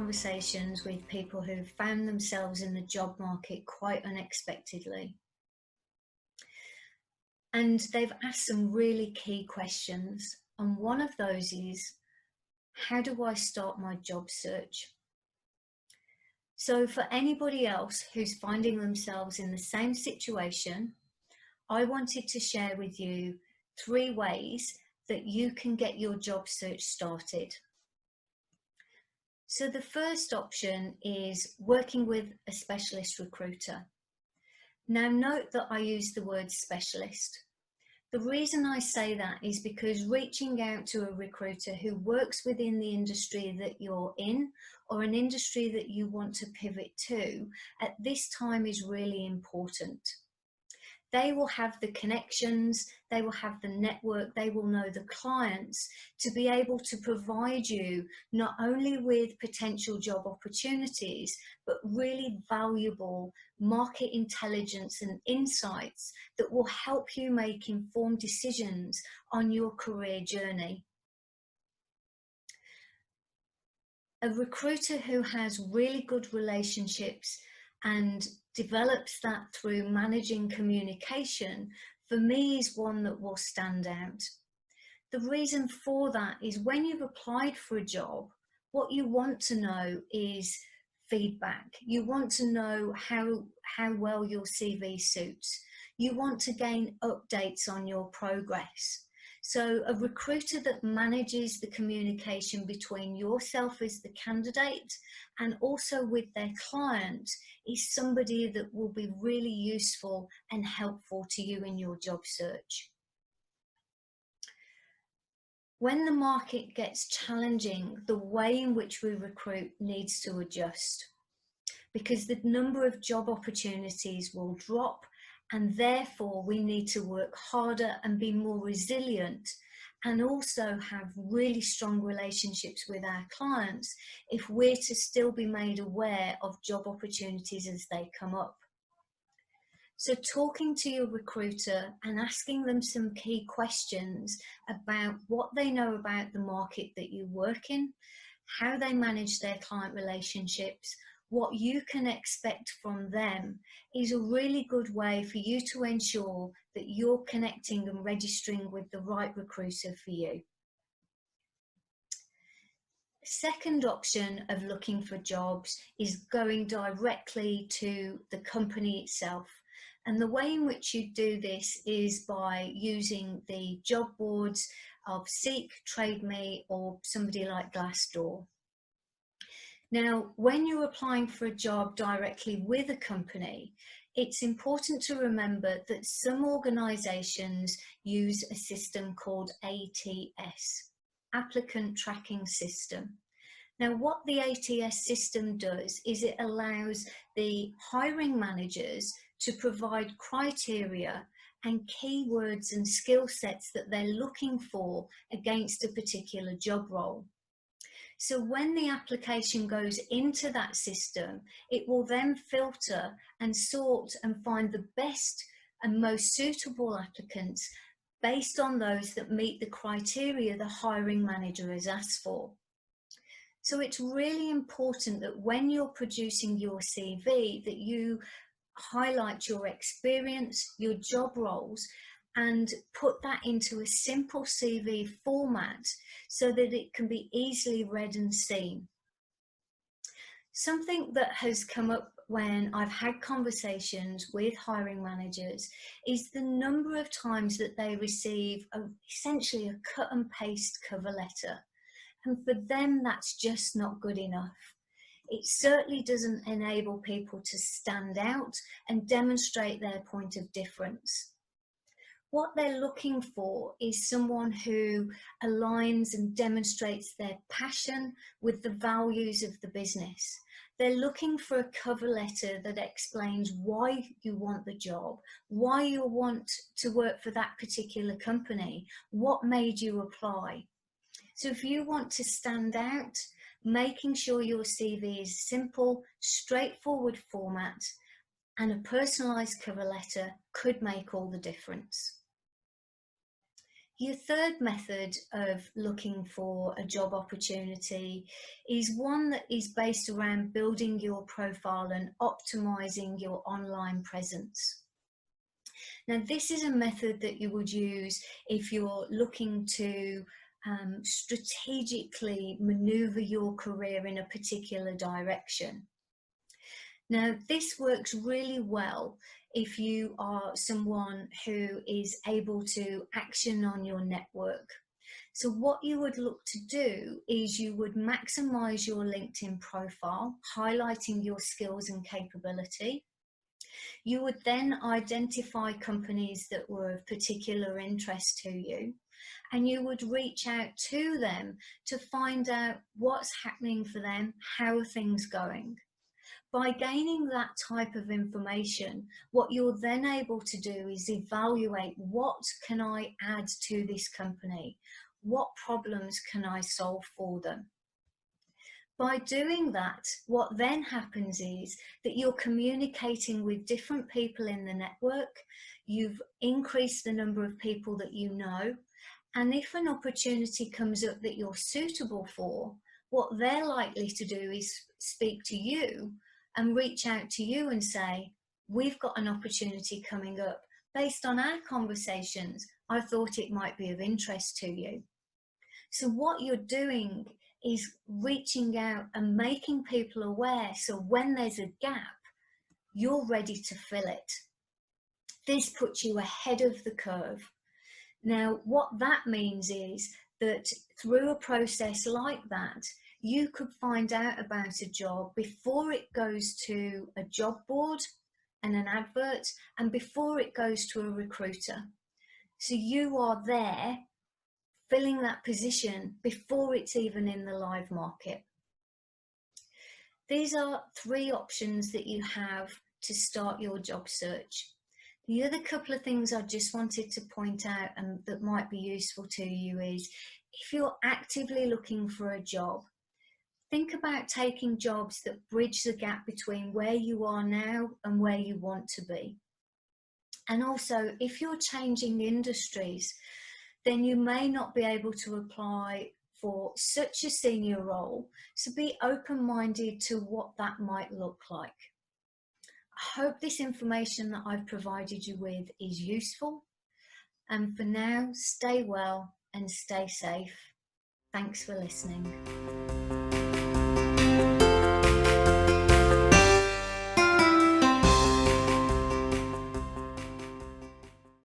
conversations with people who've found themselves in the job market quite unexpectedly. And they've asked some really key questions. And one of those is, how do I start my job search? So for anybody else who's finding themselves in the same situation, I wanted to share with you 3 ways that you can get your job search started. So the first option is working with a specialist recruiter. Now note that I use the word specialist. The reason I say that is because reaching out to a recruiter who works within the industry that you're in, or an industry that you want to pivot to, at this time is really important. They will have the connections, they will have the network, they will know the clients to be able to provide you not only with potential job opportunities, but really valuable market intelligence and insights that will help you make informed decisions on your career journey. A recruiter who has really good relationships and develops that through managing communication, for me, is one that will stand out. The reason for that is when you've applied for a job, what you want to know is feedback. You want to know how well your CV suits. You want to gain updates on your progress. So a recruiter that manages the communication between yourself as the candidate and also with their client is somebody that will be really useful and helpful to you in your job search. When the market gets challenging, the way in which we recruit needs to adjust, because the number of job opportunities will drop, and therefore we need to work harder and be more resilient, and also have really strong relationships with our clients if we're to still be made aware of job opportunities as they come up. So talking to your recruiter and asking them some key questions about what they know about the market that you work in, how they manage their client relationships, what you can expect from them, is a really good way for you to ensure that you're connecting and registering with the right recruiter for you. The second option of looking for jobs is going directly to the company itself. And the way in which you do this is by using the job boards of Seek, Trade Me, or somebody like Glassdoor. Now, when you're applying for a job directly with a company, it's important to remember that some organisations use a system called ATS, Applicant Tracking System. Now, what the ATS system does is it allows the hiring managers to provide criteria and keywords and skill sets that they're looking for against a particular job role. So when the application goes into that system, it will then filter and sort and find the best and most suitable applicants based on those that meet the criteria the hiring manager has asked for. So it's really important that when you're producing your CV, that you highlight your experience, your job roles, and put that into a simple CV format so that it can be easily read and seen. Something that has come up when I've had conversations with hiring managers is the number of times that they receive essentially a cut and paste cover letter. And for them, that's just not good enough. It certainly doesn't enable people to stand out and demonstrate their point of difference. What they're looking for is someone who aligns and demonstrates their passion with the values of the business. They're looking for a cover letter that explains why you want the job, why you want to work for that particular company, what made you apply. So if you want to stand out, making sure your CV is simple, straightforward format, and a personalised cover letter could make all the difference. Your third method of looking for a job opportunity is one that is based around building your profile and optimizing your online presence. Now, this is a method that you would use if you're looking to strategically maneuver your career in a particular direction. Now, this works really well if you are someone who is able to action on your network. So what you would look to do is you would maximize your LinkedIn profile, highlighting your skills and capability. You would then identify companies that were of particular interest to you, and you would reach out to them to find out what's happening for them, how are things going. By gaining that type of information, what you're then able to do is evaluate, what can I add to this company? What problems can I solve for them? By doing that, what then happens is that you're communicating with different people in the network, you've increased the number of people that you know, and if an opportunity comes up that you're suitable for, what they're likely to do is speak to you and reach out to you and say, we've got an opportunity coming up. Based on our conversations, I thought it might be of interest to you. So what you're doing is reaching out and making people aware, so when there's a gap, you're ready to fill it. This puts you ahead of the curve. Now, what that means is that through a process like that, you could find out about a job before it goes to a job board and an advert, and before it goes to a recruiter. So you are there filling that position before it's even in the live market. These are 3 options that you have to start your job search. The other couple of things I just wanted to point out and that might be useful to you is, if you're actively looking for a job, think about taking jobs that bridge the gap between where you are now and where you want to be. And also, if you're changing industries, then you may not be able to apply for such a senior role. So be open-minded to what that might look like. I hope this information that I've provided you with is useful. And for now, stay well and stay safe. Thanks for listening.